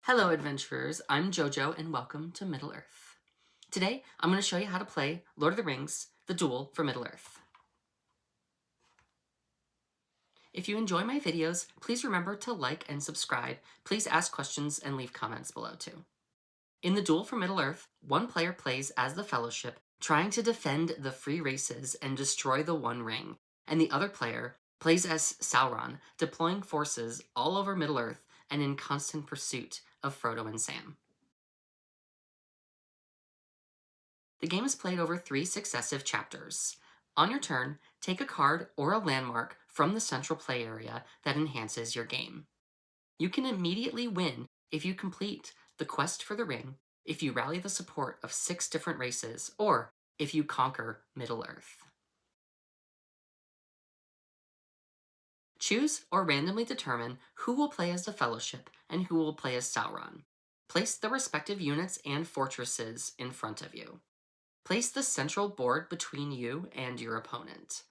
Hello adventurers, I'm Jojo and welcome to Middle-earth. Today, I'm going to show you how to play Lord of the Rings, The Duel for Middle-earth. If you enjoy my videos, please remember to like and subscribe. Please ask questions and leave comments below too. In The Duel for Middle-earth, one player plays as the Fellowship, trying to defend the free races and destroy the One Ring, and the other player plays as Sauron, deploying forces all over Middle-earth and in constant pursuit of Frodo and Sam. The game is played over 3 successive chapters. On your turn, take a card or a landmark from the central play area that enhances your game. You can immediately win if you complete the quest for the ring, if you rally the support of 6 different races, or if you conquer Middle-earth. Choose or randomly determine who will play as the Fellowship and who will play as Sauron. Place the respective units and fortresses in front of you. Place the central board between you and your opponent.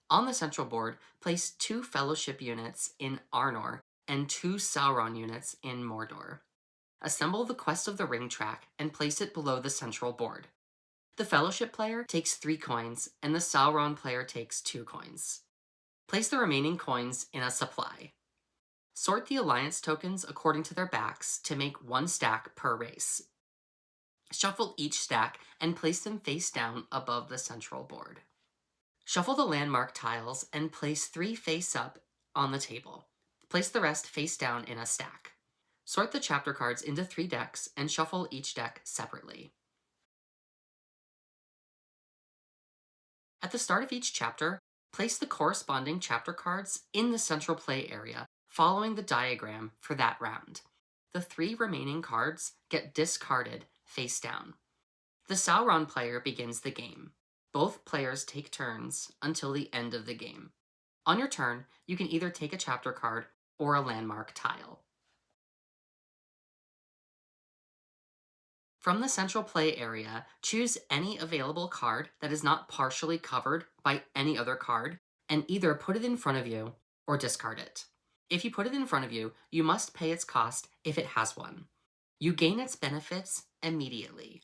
On the central board, place 2 Fellowship units in Arnor and 2 Sauron units in Mordor. Assemble the Quest of the Ring track and place it below the central board. The Fellowship player takes 3 coins and the Sauron player takes 2 coins. Place the remaining coins in a supply. Sort the alliance tokens according to their backs to make 1 stack per race. Shuffle each stack and place them face down above the central board. Shuffle the landmark tiles and place 3 face up on the table. Place the rest face down in a stack. Sort the chapter cards into 3 decks and shuffle each deck separately. At the start of each chapter, place the corresponding chapter cards in the central play area, following the diagram for that round. The 3 remaining cards get discarded face down. The Sauron player begins the game. Both players take turns until the end of the game. On your turn, you can either take a chapter card or a landmark tile. From the central play area, choose any available card that is not partially covered by any other card, and either put it in front of you or discard it. If you put it in front of you, you must pay its cost if it has one. You gain its benefits immediately.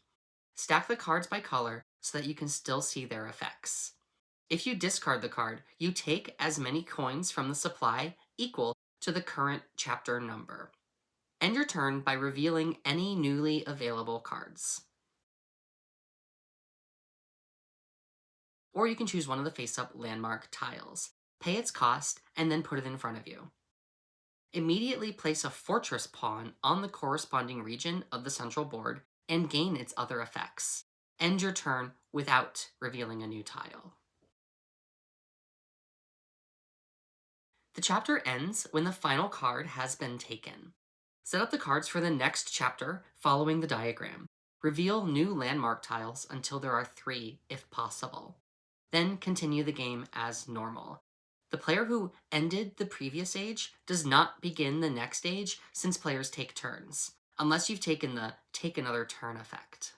Stack the cards by color so that you can still see their effects. If you discard the card, you take as many coins from the supply equal to the current chapter number. End your turn by revealing any newly available cards. Or you can choose one of the face-up landmark tiles. Pay its cost and then put it in front of you. Immediately place a fortress pawn on the corresponding region of the central board and gain its other effects. End your turn without revealing a new tile. The chapter ends when the final card has been taken. Set up the cards for the next chapter following the diagram. Reveal new landmark tiles until there are 3 if possible. Then continue the game as normal. The player who ended the previous age does not begin the next age since players take turns, unless you've taken the take another turn effect.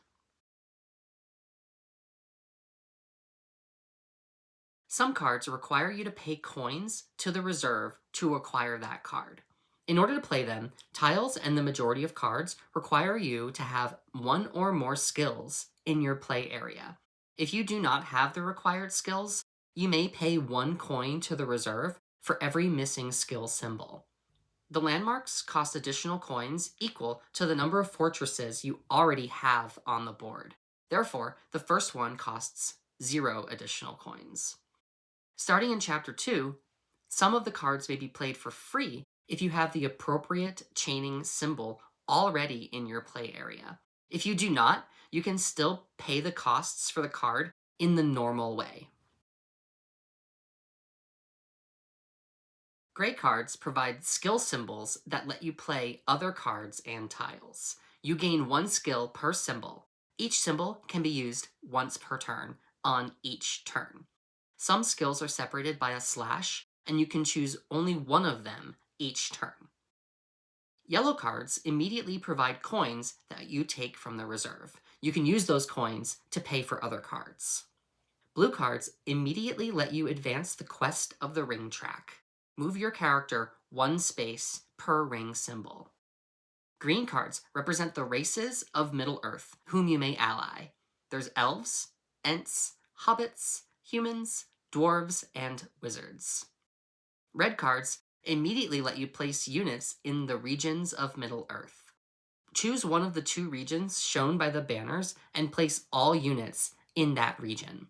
Some cards require you to pay coins to the reserve to acquire that card. In order to play them, tiles and the majority of cards require you to have 1 or more skills in your play area. If you do not have the required skills, you may pay 1 coin to the reserve for every missing skill symbol. The landmarks cost additional coins equal to the number of fortresses you already have on the board. Therefore, the first one costs 0 additional coins. Starting in Chapter 2, some of the cards may be played for free if you have the appropriate chaining symbol already in your play area. If you do not, you can still pay the costs for the card in the normal way. Gray cards provide skill symbols that let you play other cards and tiles. You gain 1 skill per symbol. Each symbol can be used once per turn on each turn. Some skills are separated by a slash, and you can choose only one of them each turn. Yellow cards immediately provide coins that you take from the reserve. You can use those coins to pay for other cards. Blue cards immediately let you advance the Quest of the Ring track. Move your character 1 space per ring symbol. Green cards represent the races of Middle-earth, whom you may ally. There's elves, ents, hobbits, humans, dwarves, and wizards. Red cards immediately let you place units in the regions of Middle-earth. Choose one of the 2 regions shown by the banners and place all units in that region.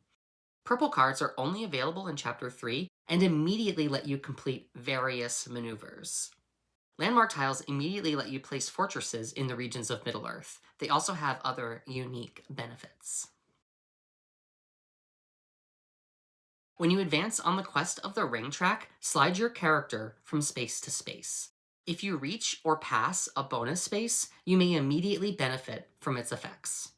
Purple cards are only available in Chapter 3 and immediately let you complete various maneuvers. Landmark tiles immediately let you place fortresses in the regions of Middle-earth. They also have other unique benefits. When you advance on the quest of the ring track, slide your character from space to space. If you reach or pass a bonus space, you may immediately benefit from its effects.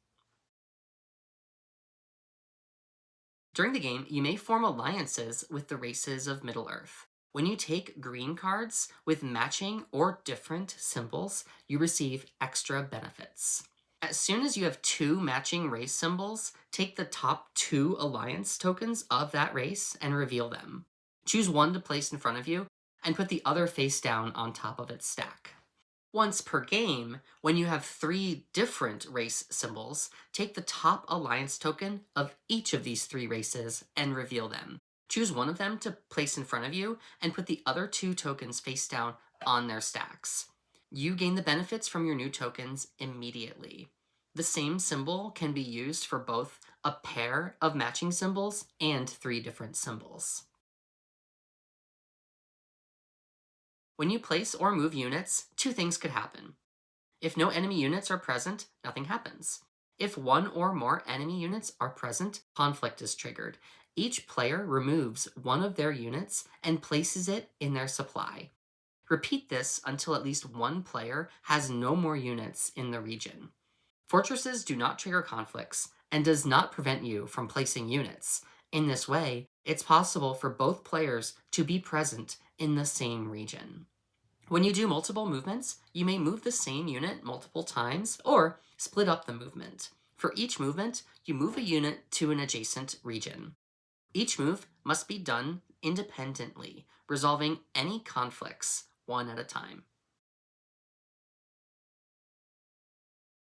During the game, you may form alliances with the races of Middle-earth. When you take green cards with matching or different symbols, you receive extra benefits. As soon as you have 2 matching race symbols, take the top 2 alliance tokens of that race and reveal them. Choose one to place in front of you, and put the other face down on top of its stack. Once per game, when you have 3 different race symbols, take the top alliance token of each of these 3 races and reveal them. Choose one of them to place in front of you, and put the other 2 tokens face down on their stacks. You gain the benefits from your new tokens immediately. The same symbol can be used for both a pair of matching symbols and 3 different symbols. When you place or move units, 2 things could happen. If no enemy units are present, nothing happens. If 1 or more enemy units are present, conflict is triggered. Each player removes one of their units and places it in their supply. Repeat this until at least 1 player has no more units in the region. Fortresses do not trigger conflicts and does not prevent you from placing units. In this way, it's possible for both players to be present in the same region. When you do multiple movements, you may move the same unit multiple times or split up the movement. For each movement, you move a unit to an adjacent region. Each move must be done independently, resolving any conflicts one at a time.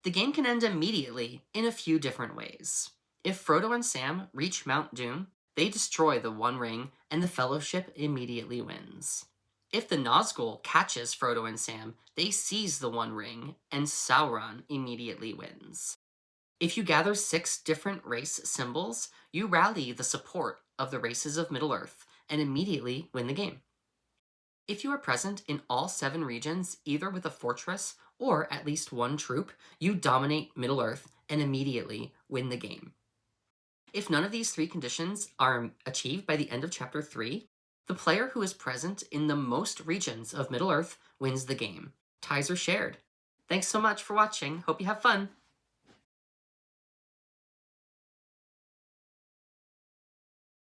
The game can end immediately in a few different ways. If Frodo and Sam reach Mount Doom, they destroy the One Ring and the Fellowship immediately wins. If the Nazgul catches Frodo and Sam, they seize the One Ring and Sauron immediately wins. If you gather 6 different race symbols, you rally the support of the races of Middle-earth and immediately win the game. If you are present in all 7 regions, either with a fortress or at least 1 troop, you dominate Middle-earth and immediately win the game. If none of these 3 conditions are achieved by the end of Chapter 3, the player who is present in the most regions of Middle-earth wins the game. Ties are shared. Thanks so much for watching. Hope you have fun!